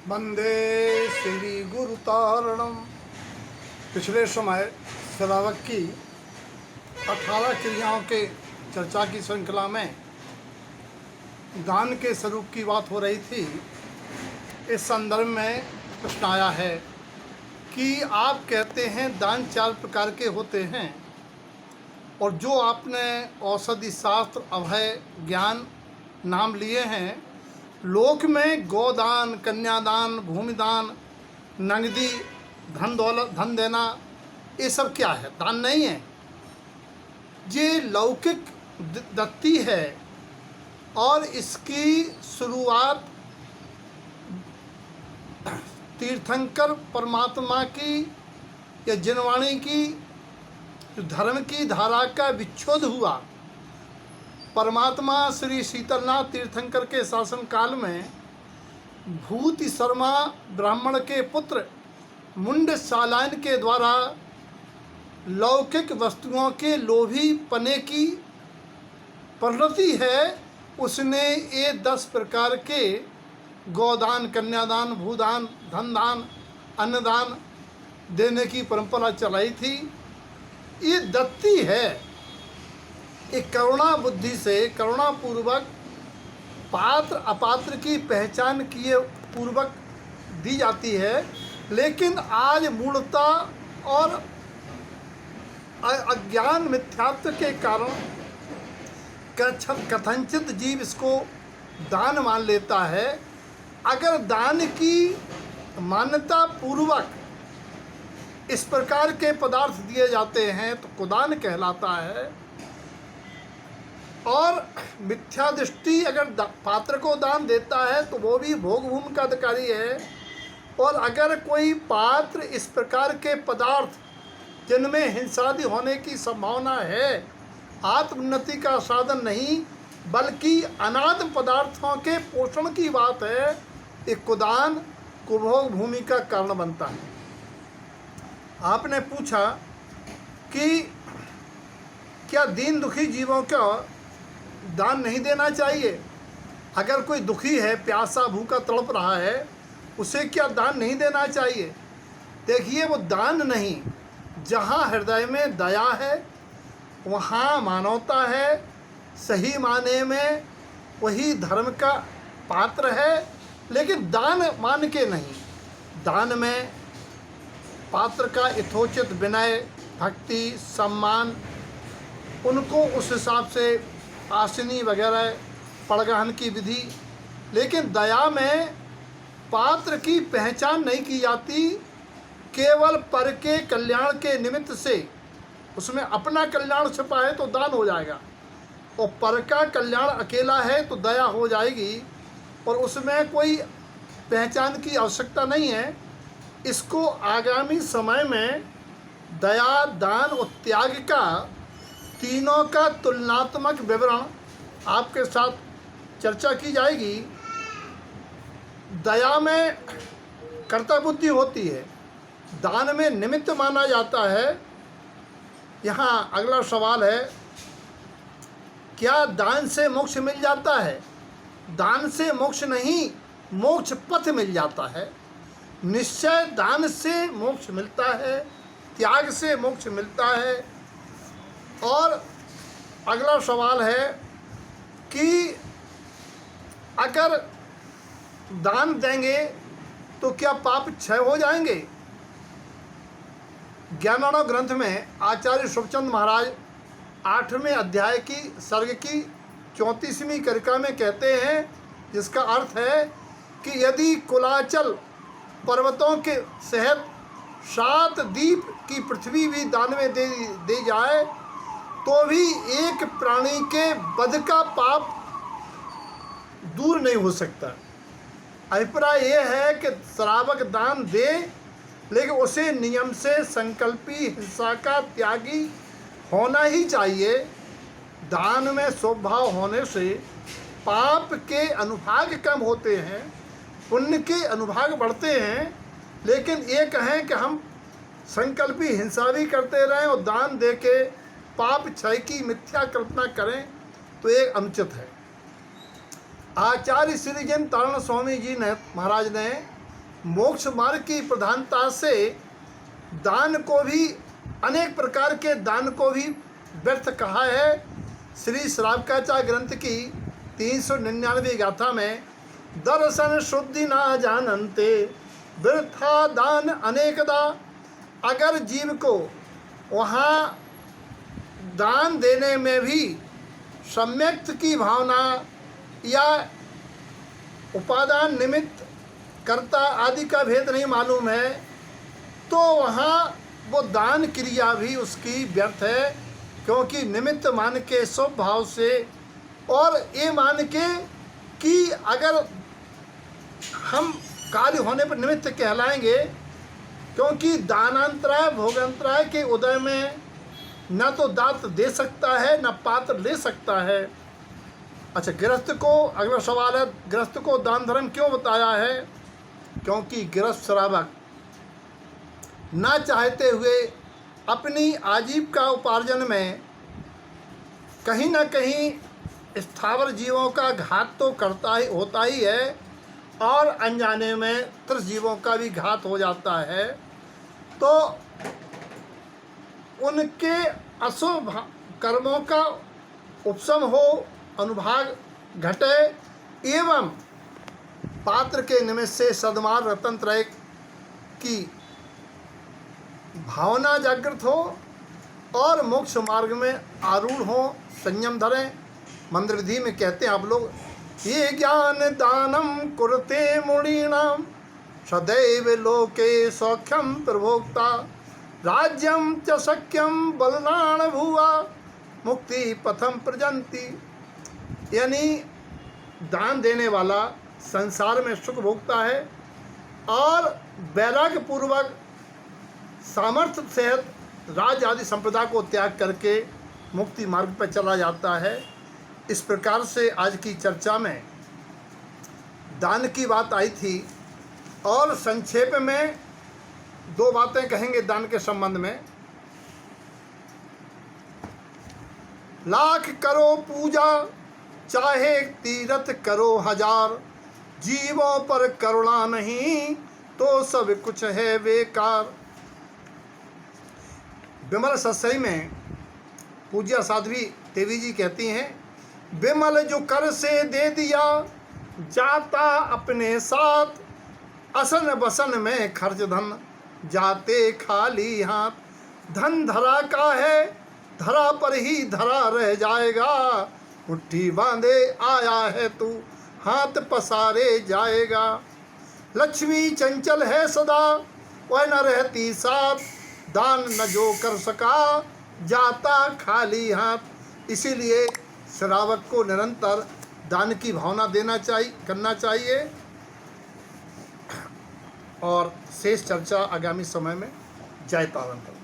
वंदे श्री गुरुतारणम। पिछले समय श्रावक की 18 क्रियाओं के चर्चा की श्रृंखला में दान के स्वरूप की बात हो रही थी। इस संदर्भ में प्रश्न आया है कि आप कहते हैं दान 4 प्रकार के होते हैं, और जो आपने औषधि शास्त्र, अभय, ज्ञान नाम लिए हैं, लोक में गोदान, कन्यादान, भूमिदान, नगदी, धन दौलत, धन देना, ये सब क्या है? दान नहीं है। ये लौकिक दत्ती है और इसकी शुरुआत तीर्थंकर परमात्मा की या जिनवाणी की धर्म की धारा का विच्छोद हुआ। परमात्मा श्री शीतलनाथ तीर्थंकर के शासन काल में भूति शर्मा ब्राह्मण के पुत्र मुंड सालायन के द्वारा लौकिक वस्तुओं के लोभी पने की प्रवृत्ति है, उसने ये 10 प्रकार के गोदान, कन्यादान, भूदान, धनदान, अन्नदान देने की परंपरा चलाई थी। ये दत्ती है। एक करुणा बुद्धि से, करुणा पूर्वक पात्र अपात्र की पहचान किए पूर्वक दी जाती है। लेकिन आज मूढ़ता और अज्ञान मिथ्यात्व के कारण कथनचित जीव इसको दान मान लेता है। अगर दान की मान्यता पूर्वक इस प्रकार के पदार्थ दिए जाते हैं तो कुदान कहलाता है। और मिथ्या दृष्टि अगर पात्र को दान देता है तो वो भी भोग भूमि का अधिकारी है। और अगर कोई पात्र इस प्रकार के पदार्थ जिनमें हिंसादि होने की संभावना है, आत्मोन्नति का साधन नहीं बल्कि अनाद पदार्थों के पोषण की बात है, एक कुदान कुभोग भूमि का कारण बनता है। आपने पूछा कि क्या दीन दुखी जीवों का दान नहीं देना चाहिए? अगर कोई दुखी है, प्यासा भूखा तड़प रहा है, उसे क्या दान नहीं देना चाहिए? देखिए, वो दान नहीं, जहाँ हृदय में दया है वहाँ मानवता है। सही माने में वही धर्म का पात्र है। लेकिन दान मान के नहीं, दान में पात्र का यथोचित विनय, भक्ति, सम्मान, उनको उस हिसाब से आसनी वगैरह पड़गहन की विधि। लेकिन दया में पात्र की पहचान नहीं की जाती। केवल पर के कल्याण के निमित्त से उसमें अपना कल्याण छिपा है तो दान हो जाएगा, और पर का कल्याण अकेला है तो दया हो जाएगी, और उसमें कोई पहचान की आवश्यकता नहीं है। इसको आगामी समय में दया, दान और त्याग का तीनों का तुलनात्मक विवरण आपके साथ चर्चा की जाएगी। दया में कर्ता बुद्धि होती है, दान में निमित्त माना जाता है। यहाँ अगला सवाल है, क्या दान से मोक्ष मिल जाता है? दान से मोक्ष नहीं, मोक्ष पथ मिल जाता है। निश्चय दान से मोक्ष मिलता है, त्याग से मोक्ष मिलता है। और अगला सवाल है कि अगर दान देंगे तो क्या पाप क्षय हो जाएंगे? ज्ञानाणव ग्रंथ में आचार्य सुखचंद महाराज 8वें अध्याय की सर्ग की 34वीं करिका में कहते हैं, जिसका अर्थ है कि यदि कुलाचल पर्वतों के सहित 7 द्वीप की पृथ्वी भी दान में दे जाए तो भी एक प्राणी के वध का पाप दूर नहीं हो सकता। अभिप्राय यह है कि श्रावक दान दे, लेकिन उसे नियम से संकल्पी हिंसा का त्यागी होना ही चाहिए। दान में स्वभाव होने से पाप के अनुभाग कम होते हैं, पुण्य के अनुभाग बढ़ते हैं। लेकिन ये कहें कि हम संकल्पी हिंसा भी करते रहें और दान दे के पाप क्षय की मिथ्या कल्पना करें तो एक अनुचित है। आचार्य श्री जैन तारण स्वामी जी ने महाराज ने मोक्ष मार्ग की प्रधानता से दान को भी, अनेक प्रकार के दान को भी व्यर्थ कहा है। श्री श्रावकाचार्य ग्रंथ की 399 गाथा में दर्शन शुद्धि ना जानन्ते वृथा दान अनेकदा। अगर जीव को वहाँ दान देने में भी सम्यक्त की भावना या उपादान निमित्त कर्ता आदि का भेद नहीं मालूम है, तो वहाँ वो दान क्रिया भी उसकी व्यर्थ है, क्योंकि निमित्त मान के स्वभाव से और ये मान के कि अगर हम कार्य होने पर निमित्त कहलाएंगे, क्योंकि दानांतराय भोगांतराय के उदय में न तो दात दे सकता है न पात्र ले सकता है। अच्छा, गृहस्थ को, अगला सवाल है, गृहस्थ को दान धर्म क्यों बताया है? क्योंकि गृहस्थ श्रावक ना चाहते हुए अपनी आजीविका उपार्जन में कहीं ना कहीं स्थावर जीवों का घात तो होता ही है, और अनजाने में त्रिस जीवों का भी घात हो जाता है। तो उनके अशुभ कर्मों का उपशम हो, अनुभाग घटे, एवं पात्र के निमित्त से सद्मार्ग रतन त्रय की भावना जागृत हो और मोक्ष मार्ग में आरूढ़ हो, संयम धरें। मंत्र विधि में कहते हैं आप लोग, ये ज्ञान दानम कुरुते मुनीनाम सदैव लोके सौख्यम प्रभोक्ता राज्यम च शक्यम बलनान भुवा मुक्ति पथम प्रजंती। यानी दान देने वाला संसार में सुख भोगता है और वैराग्य पूर्वक सामर्थ्य सहित राज आदि संप्रदा को त्याग करके मुक्ति मार्ग पर चला जाता है। इस प्रकार से आज की चर्चा में दान की बात आई थी, और संक्षेप में दो बातें कहेंगे दान के संबंध में। लाख करो पूजा चाहे तीरथ करो हजार, जीवों पर करुणा नहीं तो सब कुछ है बेकार। विमल सत्सई में पूज्य साध्वी देवी जी कहती हैं, विमल जो कर से दे दिया जाता अपने साथ, असन बसन में खर्च धन जाते खाली हाथ। धन धरा का है धरा पर ही धरा रह जाएगा, मुट्ठी बांधे आया है तू हाथ पसारे जाएगा। लक्ष्मी चंचल है सदा वह न रहती साथ, दान न जो कर सका जाता खाली हाथ। इसीलिए श्रावक को निरंतर दान की भावना करना चाहिए। और शेष चर्चा आगामी समय में। जय तारण।